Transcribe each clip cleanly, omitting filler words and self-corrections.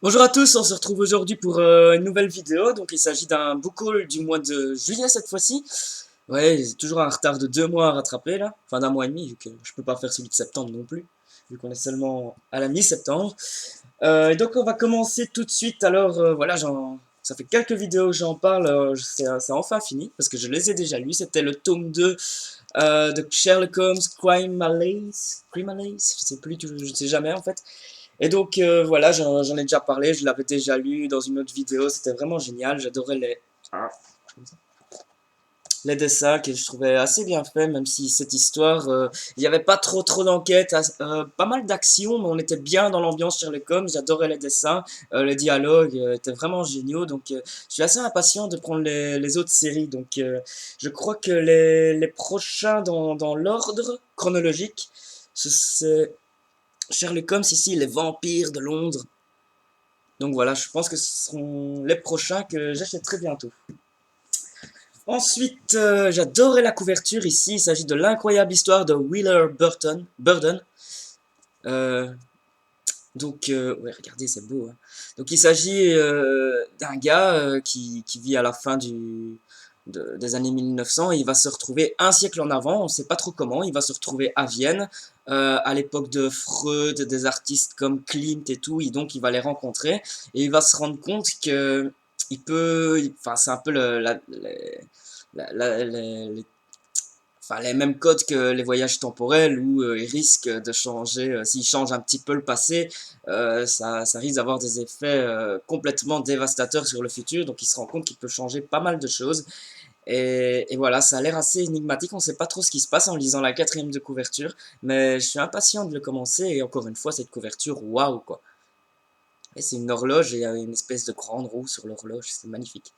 Bonjour à tous, on se retrouve aujourd'hui pour une nouvelle vidéo. Donc il s'agit d'un book haul du mois de juillet cette fois-ci. Ouais, j'ai toujours un retard de 2 mois à rattraper là, enfin d'un mois et demi vu que je peux pas faire celui de septembre non plus, vu qu'on est seulement à la mi-septembre. Et donc on va commencer tout de suite. Alors voilà, ça fait quelques vidéos que j'en parle, c'est enfin fini parce que je les ai déjà lus. C'était le tome 2 de Sherlock Holmes Crime Alice, je sais plus, je sais jamais en fait. Et donc voilà, j'en ai déjà parlé, je l'avais déjà lu dans une autre vidéo, c'était vraiment génial, j'adorais les dessins que je trouvais assez bien faits, même si cette histoire, il n'y avait pas trop d'enquêtes, pas mal d'action, mais on était bien dans l'ambiance Sherlock Holmes, j'adorais les dessins, les dialogues étaient vraiment géniaux, donc je suis assez impatient de prendre les autres séries, donc je crois que les prochains dans l'ordre chronologique, c'est Sherlock Holmes ici, les vampires de Londres. Donc voilà, je pense que ce seront les prochains que j'achèterai bientôt. Ensuite, j'adorais la couverture ici. Il s'agit de l'incroyable histoire de Wheeler Burden. Euh, ouais, regardez, c'est beau, hein. Donc, il s'agit d'un gars qui vit à la fin des années 1900 et il va se retrouver un siècle en avant, on ne sait pas trop comment, il va se retrouver à Vienne, à l'époque de Freud, des artistes comme Klimt et tout, et donc il va les rencontrer et il va se rendre compte que enfin c'est un peu enfin, les mêmes codes que les voyages temporels où ils risquent de changer, s'ils changent un petit peu le passé, ça risque d'avoir des effets complètement dévastateurs sur le futur, donc il se rend compte qu'il peut changer pas mal de choses. Et voilà, ça a l'air assez énigmatique, on sait pas trop ce qui se passe en lisant la quatrième de couverture, mais je suis impatient de le commencer, et encore une fois, cette couverture, waouh quoi. Et c'est une horloge, et il y a une espèce de grande roue sur l'horloge, c'est magnifique.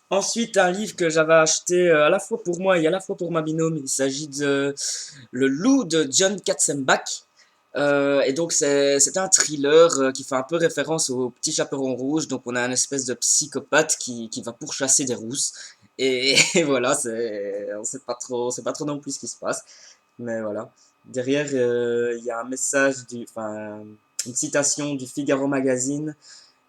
Ensuite, un livre que j'avais acheté à la fois pour moi et à la fois pour ma binôme, il s'agit de Le Loup de John Katzenbach. Et donc c'est un thriller qui fait un peu référence au Petit Chaperon Rouge. Donc on a un espèce de psychopathe qui va pourchasser des rousses. Et voilà, on sait pas trop non plus ce qui se passe. Mais voilà. Derrière, il y a un message enfin, une citation du Figaro Magazine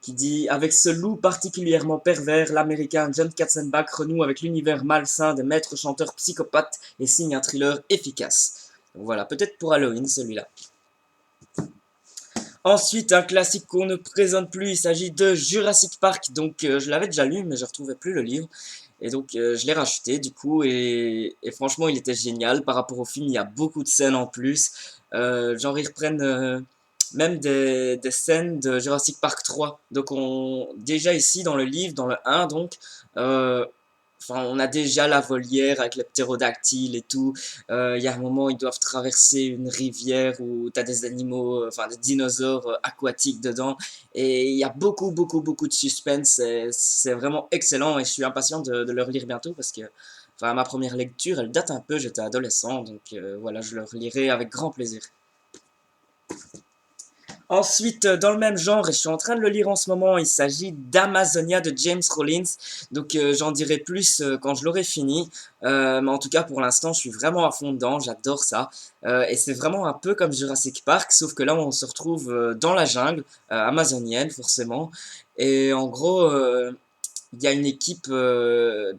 qui dit: Avec ce loup particulièrement pervers, l'américain John Katzenbach renoue avec l'univers malsain des maîtres chanteurs psychopathes et signe un thriller efficace. Donc voilà, peut-être pour Halloween celui-là. Ensuite, un classique qu'on ne présente plus, il s'agit de Jurassic Park. Donc je l'avais déjà lu, mais je ne retrouvais plus le livre. Et donc je l'ai racheté du coup, et franchement il était génial. Par rapport au film, il y a beaucoup de scènes en plus. Genre ils reprennent même des scènes de Jurassic Park 3. Donc déjà ici dans le livre, dans le 1 donc, euh, enfin, on a déjà la volière avec les ptérodactyles et tout. Il y a un moment où ils doivent traverser une rivière où tu as des animaux, enfin des dinosaures aquatiques dedans. Et il y a beaucoup de suspense. C'est vraiment excellent et je suis impatient de le relire bientôt parce que enfin, ma première lecture, elle date un peu, j'étais adolescent. Donc voilà, je le relirai avec grand plaisir. Ensuite, dans le même genre, et je suis en train de le lire en ce moment, il s'agit d'Amazonia de James Rollins. Donc j'en dirai plus quand je l'aurai fini. Mais en tout cas, pour l'instant, je suis vraiment à fond dedans, j'adore ça. Et c'est vraiment un peu comme Jurassic Park, sauf que là, on se retrouve dans la jungle amazonienne, forcément. Et en gros, il y a une équipe de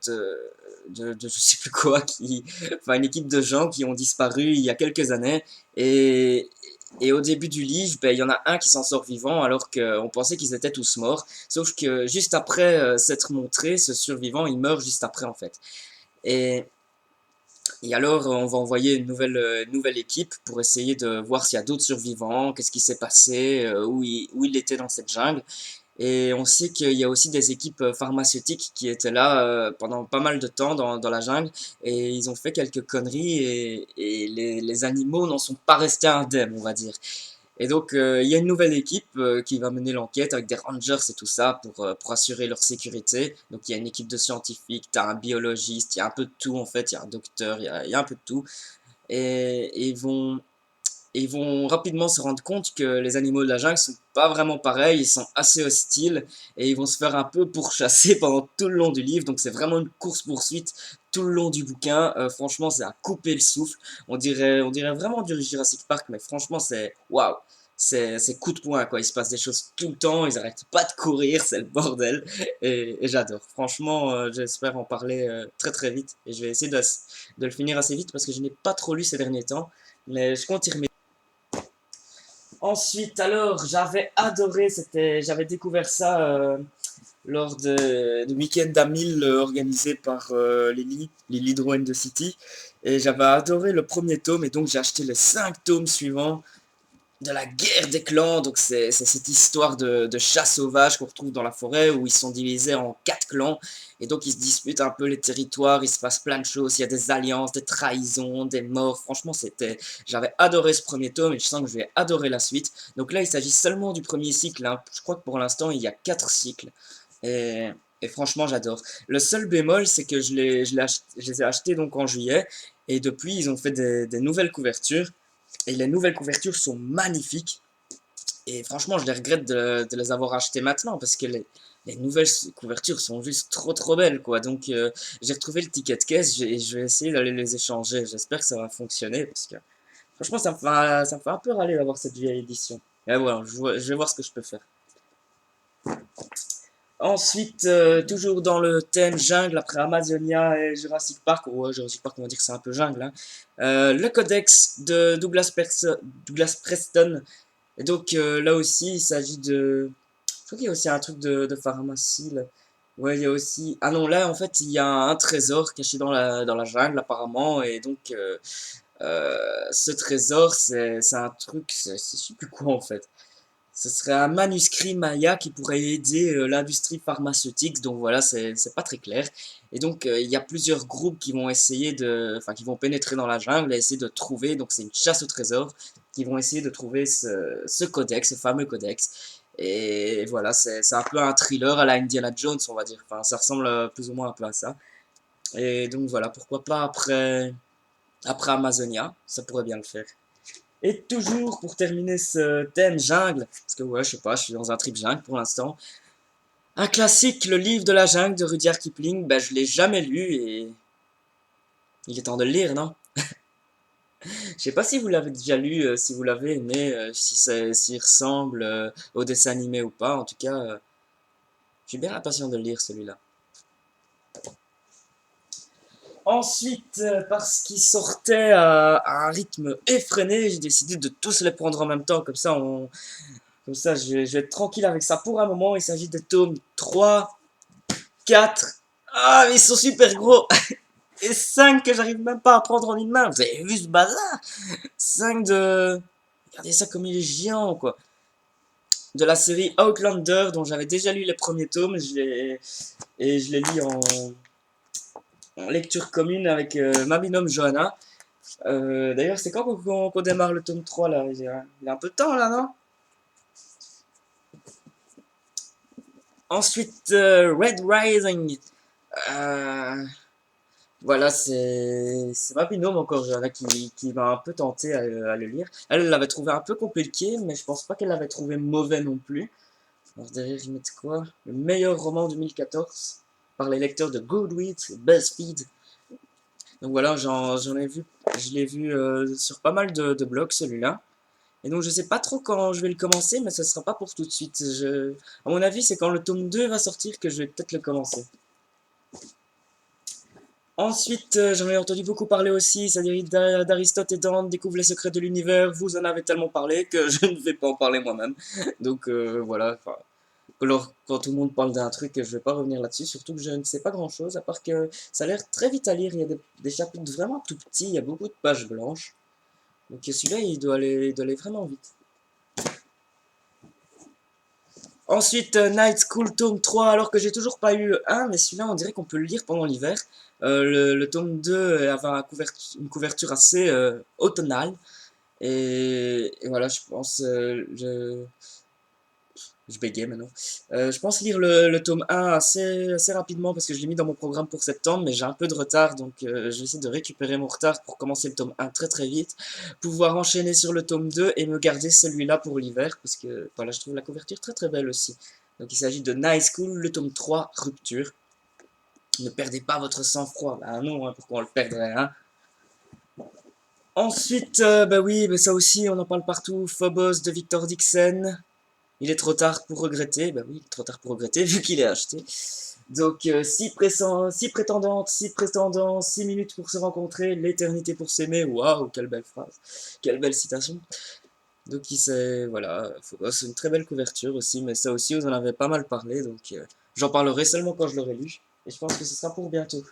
je sais plus quoi, enfin une équipe de gens qui ont disparu il y a quelques années. Et, et au début du livre, ben, il y en a un qui s'en sort vivant alors qu'on pensait qu'ils étaient tous morts. Sauf que juste après s'être montré, ce survivant, il meurt juste après en fait. Et, et alors, on va envoyer une nouvelle équipe pour essayer de voir s'il y a d'autres survivants, qu'est-ce qui s'est passé, où il était dans cette jungle. Et on sait qu'il y a aussi des équipes pharmaceutiques qui étaient là pendant pas mal de temps dans la jungle et ils ont fait quelques conneries et les animaux n'en sont pas restés indemnes, on va dire. Et donc il y a une nouvelle équipe qui va mener l'enquête avec des rangers et tout ça pour assurer leur sécurité. Donc il y a une équipe de scientifiques, t'as un biologiste, il y a un peu de tout en fait, il y a un docteur, il y a un peu de tout. Et ils vont rapidement se rendre compte que les animaux de la jungle sont pas vraiment pareils, ils sont assez hostiles et ils vont se faire un peu pourchasser pendant tout le long du livre. Donc c'est vraiment une course-poursuite tout le long du bouquin. Franchement, c'est à couper le souffle. On dirait vraiment du Jurassic Park, mais franchement, c'est waouh. c'est coup de poing, quoi. Il se passe des choses tout le temps, ils arrêtent pas de courir, c'est le bordel. Et j'adore. Franchement, j'espère en parler très très vite. Et je vais essayer de le finir assez vite parce que je n'ai pas trop lu ces derniers temps. Mais je compte y remettre. Ensuite, alors, j'avais adoré, j'avais découvert ça lors de week-end à 1000 organisé par Lily Draw and the City. Et j'avais adoré le premier tome, et donc j'ai acheté les 5 tomes suivants de la guerre des clans. Donc c'est cette histoire de chat sauvage qu'on retrouve dans la forêt où ils sont divisés en 4 clans. Et donc ils se disputent un peu les territoires, il se passe plein de choses, il y a des alliances, des trahisons, des morts. Franchement, j'avais adoré ce premier tome et je sens que je vais adorer la suite. Donc là, il s'agit seulement du premier cycle, hein. Je crois que pour l'instant, il y a 4 cycles. Et, et franchement, j'adore. Le seul bémol, c'est que je les ai achetés donc en juillet. Et depuis, ils ont fait des nouvelles couvertures. Et les nouvelles couvertures sont magnifiques. Et franchement, je les regrette de les avoir achetées maintenant parce que les nouvelles couvertures sont juste trop trop belles, quoi. Donc, j'ai retrouvé le ticket de caisse et je vais essayer d'aller les échanger. J'espère que ça va fonctionner parce que franchement, ça me fait un peu râler d'avoir cette vieille édition. Et voilà, je vais voir ce que je peux faire. Ensuite, toujours dans le thème jungle, après Amazonia et Jurassic Park, ouais, Jurassic Park, on va dire que c'est un peu jungle, hein. Le codex de Douglas Preston. Et donc là aussi, il s'agit de... Je crois qu'il y a aussi un truc de pharmacie, là. Ouais, il y a aussi... Ah non, là, en fait, il y a un trésor caché dans la jungle, apparemment. Et donc, ce trésor, c'est un truc... Je sais plus quoi, en fait. Ce serait un manuscrit maya qui pourrait aider l'industrie pharmaceutique, donc voilà, c'est pas très clair. Et donc, il y a plusieurs groupes qui vont essayer enfin, qui vont pénétrer dans la jungle et essayer de trouver, donc c'est une chasse au trésor, qui vont essayer de trouver ce codex, ce fameux codex. Et voilà, c'est un peu un thriller à la Indiana Jones, on va dire. Enfin, ça ressemble plus ou moins un peu à ça. Et donc voilà, pourquoi pas après Amazonia, ça pourrait bien le faire. Et toujours pour terminer ce thème jungle, parce que ouais, je sais pas, je suis dans un trip jungle pour l'instant. Un classique, le livre de la jungle de Rudyard Kipling, ben je l'ai jamais lu et il est temps de le lire, non? Je sais pas si vous l'avez déjà lu, si vous l'avez aimé, s'il ressemble au dessin animé ou pas. En tout cas, je suis bien impatient de le lire celui-là. Ensuite, parce qu'ils sortaient à un rythme effréné, j'ai décidé de tous les prendre en même temps, comme ça, je vais être tranquille avec ça pour un moment. Il s'agit des tomes 3, 4. Ah, mais ils sont super gros. Et 5 que j'arrive même pas à prendre en une main. Vous avez vu ce bazar? 5 de... Regardez ça comme il est géant, quoi. De la série Outlander, dont j'avais déjà lu les premiers tomes. Et je les lis en lecture commune avec ma binôme Johanna. D'ailleurs, c'est quand qu'on démarre le tome 3 là? Il y a un peu de temps là, non? Ensuite, Red Rising. Euh, voilà, c'est ma binôme encore, Johanna, qui m'a un peu tenté à le lire. Elle l'avait trouvé un peu compliqué, mais je pense pas qu'elle l'avait trouvé mauvais non plus. Alors derrière, ils mettent quoi? Le meilleur roman de 2014 par les lecteurs de Goodreads, BuzzFeed. Donc voilà, j'en ai vu, je l'ai vu sur pas mal de blogs celui-là. Et donc je sais pas trop quand je vais le commencer, mais ce sera pas pour tout de suite. À mon avis, c'est quand le tome 2 va sortir que je vais peut-être le commencer. Ensuite, j'en ai entendu beaucoup parler aussi, c'est-à-dire d'Aristote et Dante découvrent les secrets de l'univers. Vous en avez tellement parlé que je ne vais pas en parler moi-même. Donc voilà, enfin, alors, quand tout le monde parle d'un truc, je vais pas revenir là-dessus, surtout que je ne sais pas grand-chose, à part que ça a l'air très vite à lire. Il y a des chapitres vraiment tout petits, il y a beaucoup de pages blanches. Donc celui-là, il doit aller vraiment vite. Ensuite, Night School tome 3, alors que j'ai toujours pas eu le 1, mais celui-là, on dirait qu'on peut le lire pendant l'hiver. Le tome 2 avait une couverture assez automnale. Et voilà, je pense, je bégaye maintenant. Je pense lire le tome 1 assez rapidement parce que je l'ai mis dans mon programme pour septembre, mais j'ai un peu de retard, donc je vais essayer de récupérer mon retard pour commencer le tome 1 très très vite, pouvoir enchaîner sur le tome 2 et me garder celui-là pour l'hiver, parce que voilà, je trouve la couverture très très belle aussi. Donc il s'agit de Night School, le tome 3, Rupture. Ne perdez pas votre sang-froid. Bah non, hein, pourquoi on le perdrait, hein? Ensuite, bah oui, mais ça aussi, on en parle partout. Phobos de Victor Dixon. Il est trop tard pour regretter. Bah oui, il est trop tard pour regretter vu qu'il est acheté. Donc, six prétendantes, six prétendants, 6 minutes pour se rencontrer, l'éternité pour s'aimer. Waouh, quelle belle phrase. Quelle belle citation. Donc, il s'est. Voilà, Phobos, c'est une très belle couverture aussi, mais ça aussi, vous en avez pas mal parlé. Donc, j'en parlerai seulement quand je l'aurai lu. Et je pense que ce sera pour bientôt.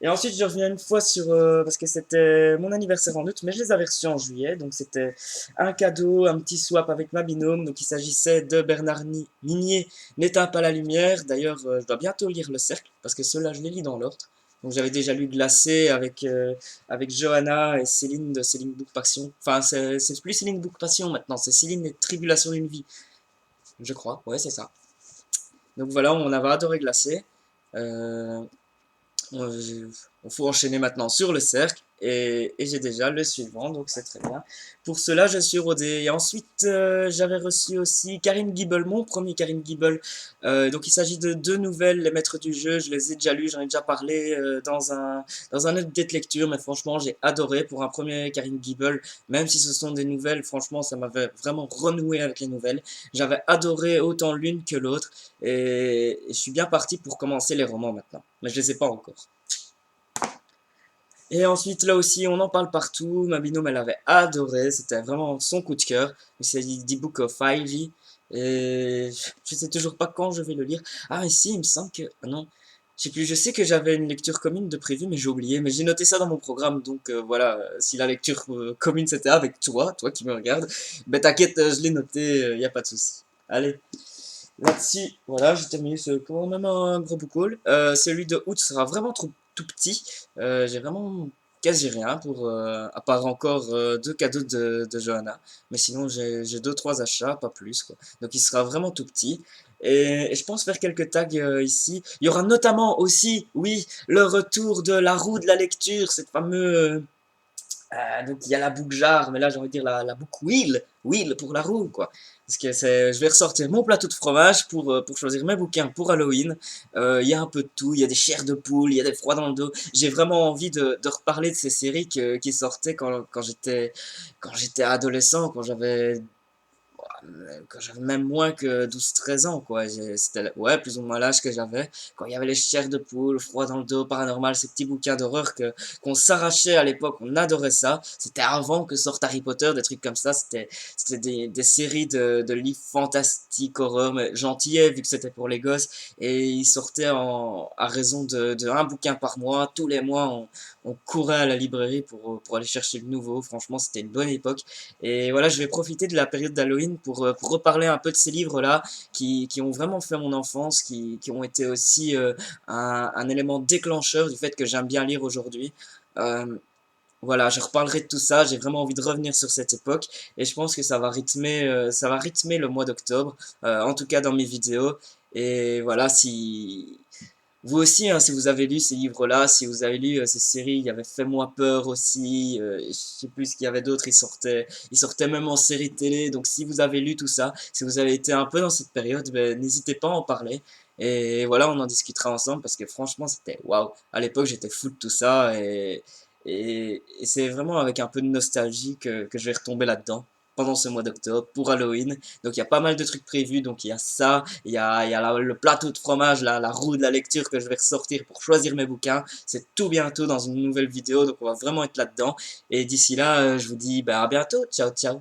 Et ensuite, je reviens une fois sur, parce que c'était mon anniversaire en août, mais je les avais reçus en juillet. Donc, c'était un cadeau, un petit swap avec ma binôme. Donc, il s'agissait de Bernard Minier, N'éteins pas la lumière. D'ailleurs, je dois bientôt lire Le Cercle, parce que ceux-là, je les lis dans l'ordre. Donc, j'avais déjà lu Glacé avec Johanna et Céline de Céline Book Passion. Enfin, c'est plus Céline Book Passion maintenant, c'est Céline et Tribulations d'une vie, je crois. Ouais, c'est ça. Donc, voilà, on avait adoré Glacé. Euh, on, on faut enchaîner maintenant sur le cercle et j'ai déjà le suivant, donc c'est très bien. Pour cela, je suis rodé. Et ensuite, j'avais reçu aussi Karine Gibel, mon premier Karine Gibel. Donc il s'agit de deux nouvelles, Les Maîtres du Jeu. Je les ai déjà lues, j'en ai déjà parlé dans un update lecture, mais franchement, j'ai adoré pour un premier Karine Gibel. Même si ce sont des nouvelles, franchement, ça m'avait vraiment renoué avec les nouvelles. J'avais adoré autant l'une que l'autre et je suis bien parti pour commencer les romans maintenant. Mais je les ai pas encore. Et ensuite, là aussi, on en parle partout. Ma binôme, elle avait adoré. C'était vraiment son coup de cœur. Il s'agit d'E Book of Ivy. Et je sais toujours pas quand je vais le lire. Ah, ici, il me semble que. Ah non. Je sais plus. Je sais que j'avais une lecture commune de prévu, mais j'ai oublié. Mais j'ai noté ça dans mon programme. Donc voilà, si la lecture commune c'était avec toi, toi qui me regardes, ben t'inquiète, je l'ai noté, y a pas de souci. Allez. Là-dessus, voilà, j'ai terminé ce quand même un gros book haul. Celui de août sera vraiment trop, tout petit. J'ai vraiment quasi rien à part encore deux cadeaux de Johanna. Mais sinon, j'ai deux, trois achats, pas plus, quoi. Donc il sera vraiment tout petit. Et je pense faire quelques tags ici. Il y aura notamment aussi, oui, le retour de la roue de la lecture, cette fameuse donc il y a la boucle jar, mais là j'ai envie de dire la boucle wheel pour la roue quoi. Parce que je vais ressortir mon plateau de fromage pour choisir mes bouquins pour Halloween. Il y a un peu de tout, il y a des chairs de poule, il y a des froids dans le dos. J'ai vraiment envie de reparler de ces séries qui sortaient quand j'étais adolescent, quand j'avais même moins que 12 13 ans, quoi. C'était, ouais, plus ou moins l'âge que j'avais. Quand il y avait les chairs de poule, froid dans le dos, paranormal, ces petits bouquins d'horreur qu'on s'arrachait à l'époque, on adorait ça. C'était avant que sorte Harry Potter, des trucs comme ça. C'était des séries de livres fantastiques, horreur, mais gentillets, vu que c'était pour les gosses. Et ils sortaient à raison de un bouquin par mois. Tous les mois, on courait à la librairie pour aller chercher le nouveau. Franchement, c'était une bonne époque. Et voilà, je vais profiter de la période d'Halloween pour reparler un peu de ces livres-là qui ont vraiment fait mon enfance, qui ont été aussi un élément déclencheur du fait que j'aime bien lire aujourd'hui. Euh, voilà, je reparlerai de tout ça, j'ai vraiment envie de revenir sur cette époque et je pense que ça va rythmer le mois d'octobre, en tout cas dans mes vidéos. Et voilà, si vous aussi, hein, si vous avez lu ces livres-là, si vous avez lu ces séries, il y avait Fais-moi peur aussi, je sais plus ce qu'il y avait d'autres, ils sortaient même en série télé, donc si vous avez lu tout ça, si vous avez été un peu dans cette période, ben, n'hésitez pas à en parler, et voilà, on en discutera ensemble, parce que franchement, c'était waouh, à l'époque, j'étais fou de tout ça, et c'est vraiment avec un peu de nostalgie que je vais retomber là-dedans pendant ce mois d'octobre pour Halloween. Donc il y a pas mal de trucs prévus. Donc il y a ça, il y a le plateau de fromage, la roue de la lecture que je vais ressortir pour choisir mes bouquins. C'est tout bientôt dans une nouvelle vidéo. Donc on va vraiment être là-dedans. Et d'ici là, je vous dis bah, à bientôt. Ciao, ciao.